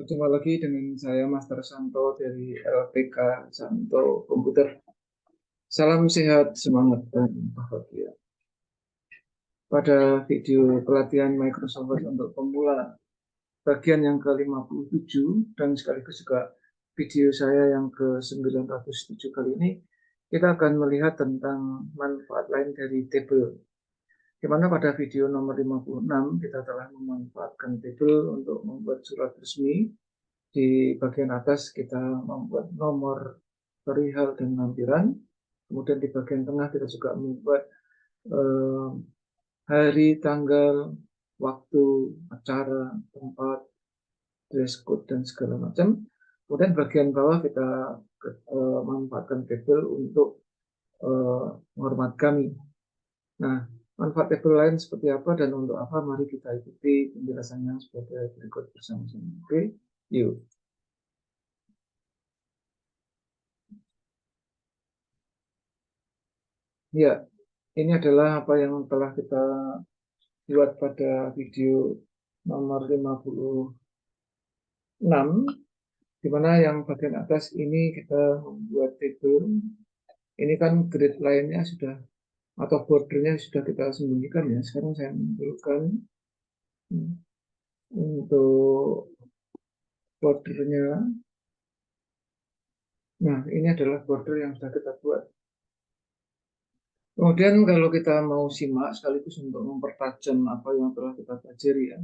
Berjumpa lagi dengan saya Master Santo dari LPK Santo Komputer. Salam sehat, semangat, dan bahagia. Pada video pelatihan Microsoft Word untuk pemula bagian yang ke-57 dan sekaligus juga video saya yang ke-907 kali ini, kita akan melihat tentang manfaat lain dari tabel. Di mana pada video nomor 56 kita telah memanfaatkan tabel untuk membuat surat resmi. Di bagian atas kita membuat nomor perihal dan lampiran. Kemudian di bagian tengah kita juga membuat hari, tanggal, waktu, acara, tempat, dress code, dan segala macam. Kemudian bagian bawah kita manfaatkan tabel untuk menghormat kami. Nah, manfaat tabel lain seperti apa dan untuk apa? Mari kita ikuti penjelasannya sebagai berikut bersama-sama. Oke, yuk. Ya, ini adalah apa yang telah kita buat pada video nomor 56, di mana yang bagian atas ini kita membuat tabel. Ini kan grid lainnya sudah, atau bordernya sudah kita sembunyikan ya. Sekarang saya munculkan untuk bordernya. Nah, ini adalah border yang sudah kita buat. Kemudian kalau kita mau simak sekaligus untuk mempertajam apa yang telah kita pelajari ya,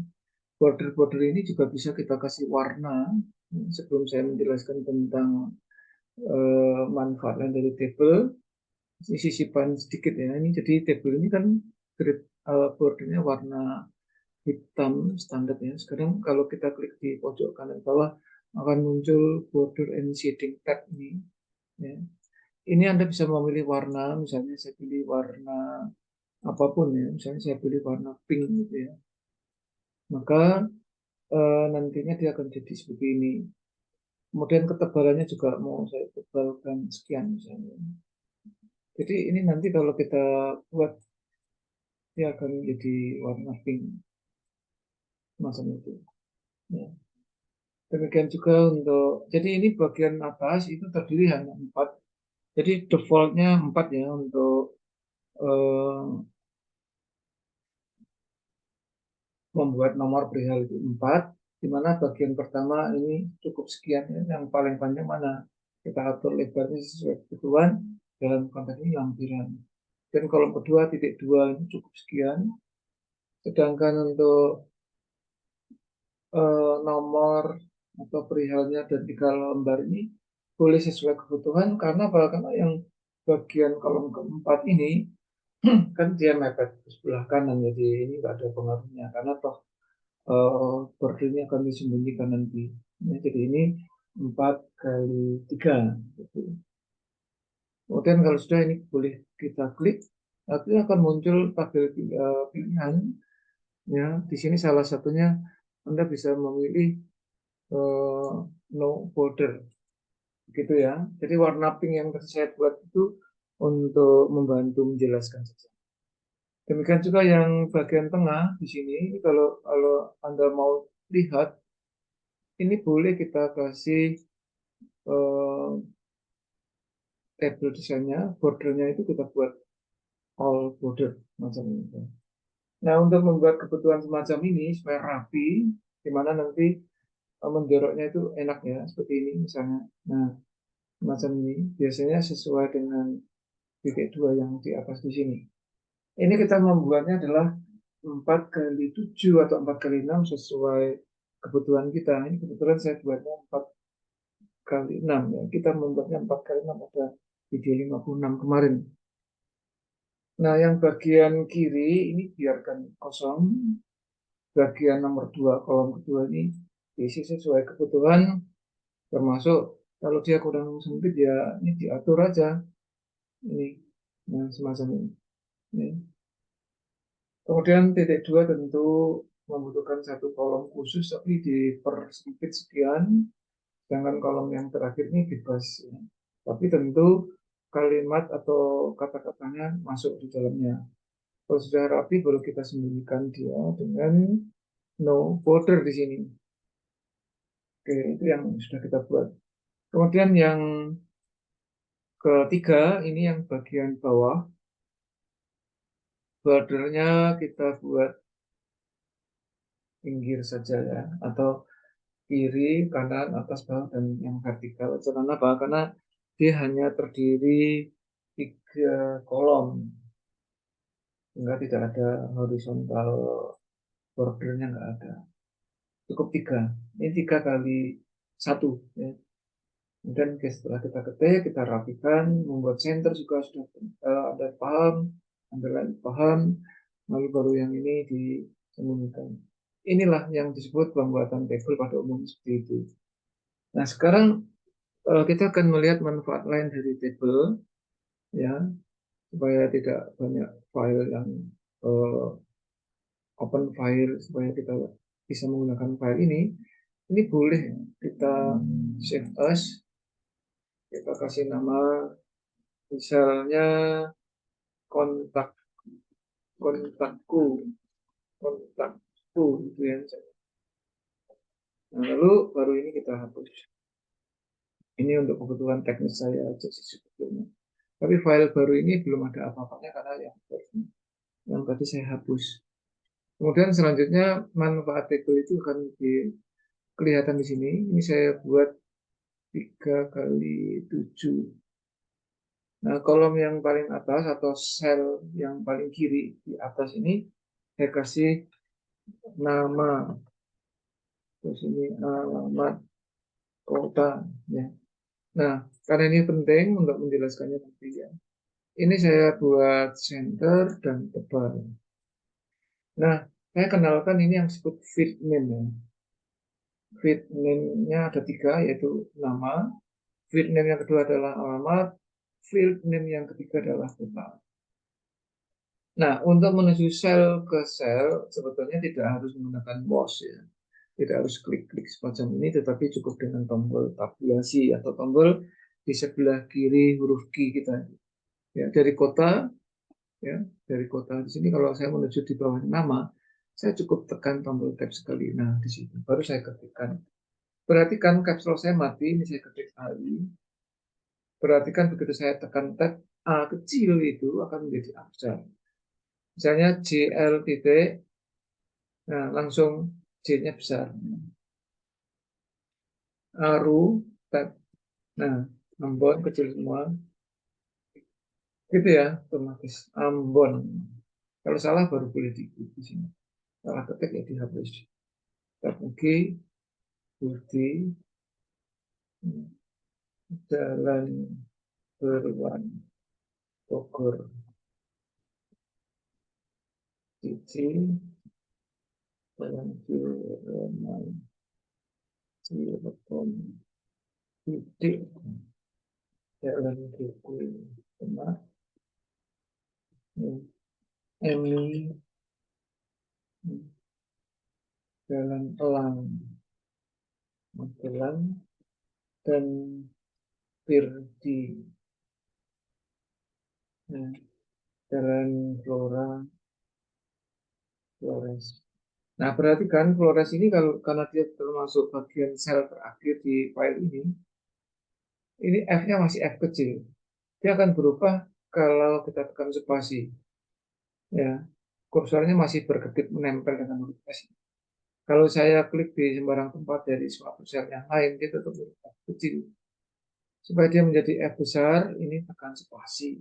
border-border ini juga bisa kita kasih warna. Sebelum saya menjelaskan tentang manfaat dari tabel, sisipan sedikit ya. Ini jadi tabel ini kan grid bordernya warna hitam standar ya. Sekarang kalau kita klik di pojok kanan bawah akan muncul border and shading tab ini. Ya. Ini Anda bisa memilih warna, misalnya saya pilih warna apapun ya, misalnya saya pilih warna pink gitu ya. Maka nantinya dia akan jadi seperti ini. Kemudian ketebalannya juga mau saya tebalkan sekian misalnya. Jadi ini nanti kalau kita buat dia akan jadi warna pink macam itu. Ya. Demikian juga untuk, jadi ini bagian atas itu terdiri hanya 4. Jadi defaultnya 4 ya untuk membuat nomor perihal itu 4, di mana bagian pertama ini cukup sekian ya, yang paling panjang mana kita atur lebarnya sesuai kebutuhan, dalam konteks ini lampiran. Dan kolom kedua titik 2 ini cukup sekian, sedangkan untuk nomor atau perihalnya dan 3 lembar ini boleh sesuai kebutuhan, karena yang bagian kolom keempat ini kan dia mepet ke sebelah kanan, jadi ini nggak ada pengaruhnya karena toh bordernya akan disembunyikan nanti. Ya, jadi ini 4x3 gitu. Kemudian kalau sudah ini boleh kita klik, nanti akan muncul tabel pilihan. Ya, di sini salah satunya Anda bisa memilih no border, gitu ya. Jadi warna pink yang saya buat itu untuk membantu menjelaskan saja. Demikian juga yang bagian tengah di sini, kalau Anda mau lihat, ini boleh kita kasih tabel desainnya, bordernya itu kita buat all border macam ini. Nah, untuk membuat kebutuhan semacam ini supaya rapi, di mana nanti menjoroknya itu enak ya, seperti ini misalnya. Nah, macam ini biasanya sesuai dengan titik 2 yang di atas di sini. Ini kita membuatnya adalah 4x7 atau 4x6 sesuai kebutuhan kita. Ini kebetulan saya buatnya 4x6 ya. Kita membuatnya 4x6 pada video 56 kemarin. Nah, yang bagian kiri ini biarkan kosong. Bagian nomor 2 kolom kedua ini diisi sesuai kebutuhan, termasuk kalau dia kurang sempit ya ini diatur aja. Ini, nah semacam ini. Ini. Kemudian titik 2 tentu membutuhkan satu kolom khusus tapi dipersempit sekian, sedangkan kolom yang terakhir ini bebas ya. Tapi tentu kalimat atau kata-katanya masuk di dalamnya. Kalau sudah rapi baru kita sembunyikan dia dengan no border di sini. Oke, itu yang sudah kita buat. Kemudian yang ketiga, ini yang bagian bawah. Bordernya kita buat pinggir saja ya, atau kiri, kanan, atas, bawah, dan yang vertikal. Kenapa? Karena dia hanya terdiri 3 kolom, sehingga tidak ada horizontal bordernya, nggak ada. Cukup 3. Ini 3 kali 1. Ya. Kemudian setelah kita ketik, kita rapikan, membuat center juga sudah ada paham, underline paham, lalu baru yang ini disembunyikan. Inilah yang disebut pembuatan table pada umumnya seperti itu. Nah, sekarang kita akan melihat manfaat lain dari table, ya, supaya tidak banyak file yang open file, supaya kita bisa menggunakan file ini. Ini boleh kita save as, kita kasih nama misalnya kontak kontakku kontakku gitu ya. Nah, lalu baru ini kita hapus. Ini untuk kebutuhan teknis saya aja sih sebetulnya. Tapi file baru ini belum ada apa-apanya karena yang tadi saya hapus. Kemudian selanjutnya manfaat table itu akan kelihatan di sini. Ini saya buat 3 kali 7. Nah, kolom yang paling atas atau sel yang paling kiri di atas ini saya kasih nama, terus ini alamat kota ya. Nah, karena ini penting untuk menjelaskannya nanti ya. Ini saya buat center dan tebal. Nah, saya kenalkan ini yang disebut feed name ya. Feed name-nya ada 3, yaitu nama. Feed name yang kedua adalah alamat. Field name yang ketiga adalah kota. Nah, untuk menuju sel ke sel, sebetulnya tidak harus menggunakan mouse ya. Tidak harus klik-klik semacam ini, tetapi cukup dengan tombol tabulasi atau tombol di sebelah kiri huruf Q kita. Ya, ya, dari kota di sini kalau saya menuju di bawah nama, saya cukup tekan tombol tab sekali. Nah, di situ baru saya ketikkan. Perhatikan caps lock saya mati, ini saya ketik AI. Perhatikan begitu saya tekan tab, A kecil itu akan menjadi A besar. Misalnya JL titik, nah langsung J-nya besar. Aru, tab, nah Ambon kecil semua. Gitu ya, otomatis Ambon. Kalau salah baru boleh di sini. Salah ketik ya dihapus. Tab OK, Budi, Jalan Beruan, Bogor, Cici, Jalan Cirebon, Cirebon, Titik, Jalan Duku, Demak, Emi, Jalan Elang, Magelang, dan Firdi, nah, Jalan Flores. Nah, perhatikan Flores ini kalau karena dia termasuk bagian sel terakhir di file ini F-nya masih F kecil. Dia akan berubah kalau kita tekan spasi. Ya, kursornya masih berkedip menempel dengan huruf S. Kalau saya klik di sembarang tempat dari suatu sel yang lain, dia tetap berubah kecil. Supaya dia menjadi F besar, ini tekan spasi.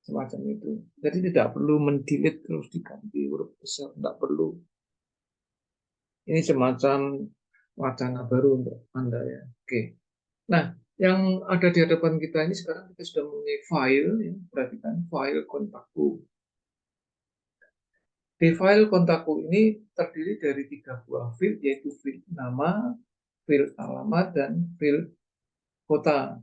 Semacam itu. Jadi tidak perlu mendelete terus diganti huruf besar. Tidak perlu. Ini semacam wacana baru untuk Anda ya. Oke. Nah, yang ada di hadapan kita ini sekarang kita sudah mempunyai file, ya. Perhatikan file kontakku. Di file kontakku ini terdiri dari 3 buah field, yaitu field nama, field alamat, dan field kota.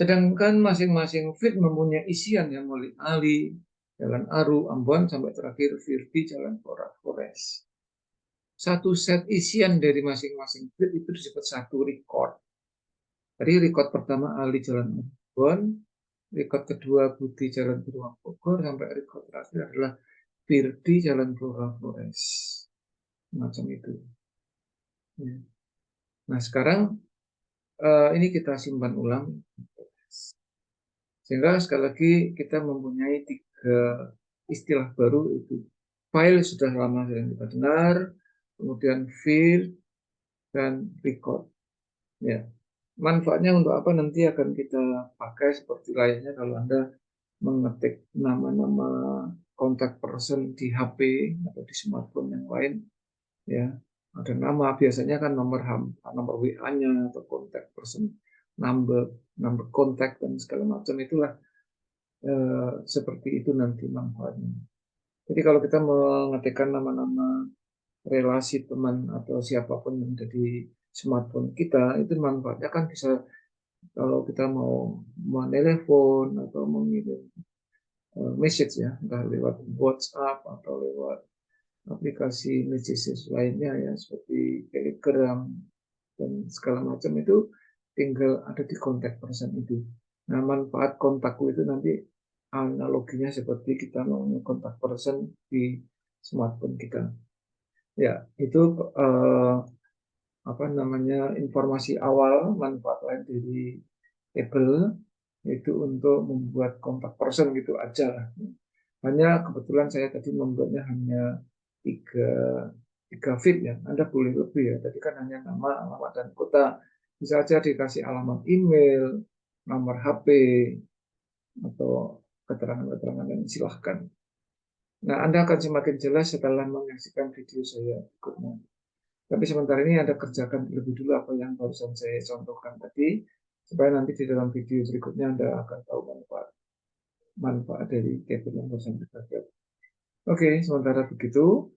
Sedangkan masing-masing field mempunyai isian yang mulai Ali, Jalan Aru, Ambon, sampai terakhir Firdi, Jalan Flores. Satu set isian dari masing-masing field itu disebut satu record. Jadi record pertama Ali, Jalan Ambon, record kedua Budi, Jalan Beruang Bogor, sampai record terakhir adalah Firdi, Jalan Flores. Macam itu. Ya. Nah, sekarang ini kita simpan ulang. Sehingga sekali lagi kita mempunyai 3 istilah baru, itu file sudah lama yang kita dengar, kemudian field, dan record. Ya. Manfaatnya untuk apa nanti akan kita pakai seperti layaknya kalau Anda mengetik nama-nama kontak person di HP atau di smartphone yang lain, ya. Ada nama, biasanya kan nomor WA-nya atau kontak person number, number kontak dan segala macam itulah, seperti itu nanti manfaatnya. Jadi kalau kita mengetikkan nama-nama relasi teman atau siapapun yang ada di smartphone kita, itu manfaatnya kan bisa kalau kita mau menelepon atau mengirim message, ya, entah lewat WhatsApp atau lewat aplikasi messages lainnya, ya, seperti Telegram dan segala macam, itu tinggal ada di kontak person itu. Nah, manfaat kontakku itu nanti analoginya seperti kita mau kontak person di smartphone kita. Ya, itu apa namanya, informasi awal manfaat lain dari table, yaitu untuk membuat kontak person gitu aja lah. Hanya kebetulan saya tadi membuatnya hanya tiga, tiga feed, ya. Anda boleh lebih, ya. Tadi kan hanya nama, alamat, dan kota. Bisa aja dikasih alamat email, nomor HP, atau keterangan-keterangan yang silahkan. Nah, Anda akan semakin jelas setelah menyaksikan video saya berikutnya. Tapi sementara ini Anda kerjakan lebih dulu apa yang barusan saya contohkan tadi, supaya nanti di dalam video berikutnya Anda akan tahu manfaat dari table yang barusan kita buat. Oke, sementara begitu,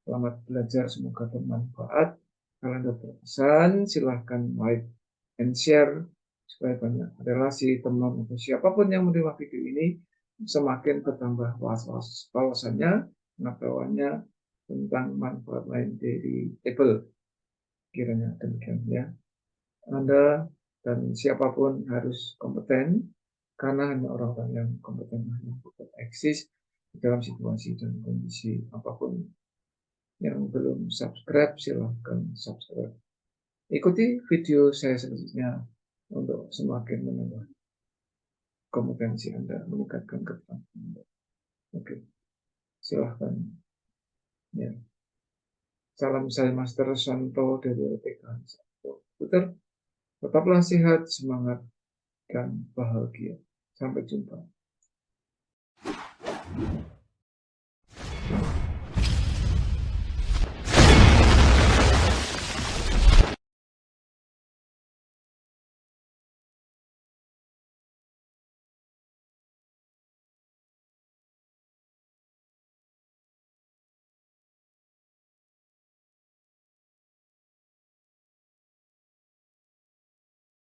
selamat belajar, semoga bermanfaat. Kalau Anda berpesan, silahkan like and share supaya banyak relasi, teman, atau siapapun yang menerima video ini semakin bertambah wawasannya, pengetahuannya tentang manfaat lain dari table. Kiranya demikian, ya. Anda dan siapapun harus kompeten, karena hanya orang-orang yang kompeten yang dapat eksis di dalam situasi dan kondisi apapun. Yang belum subscribe, silahkan subscribe. Ikuti video saya selanjutnya untuk semakin menambah kompetensi Anda, meningkatkan keterampilan Anda. Oke, silahkan. Ya. Salam saya Master Santo dari LPK Santo Puter. Tetaplah sehat, semangat, dan bahagia. Sampai jumpa.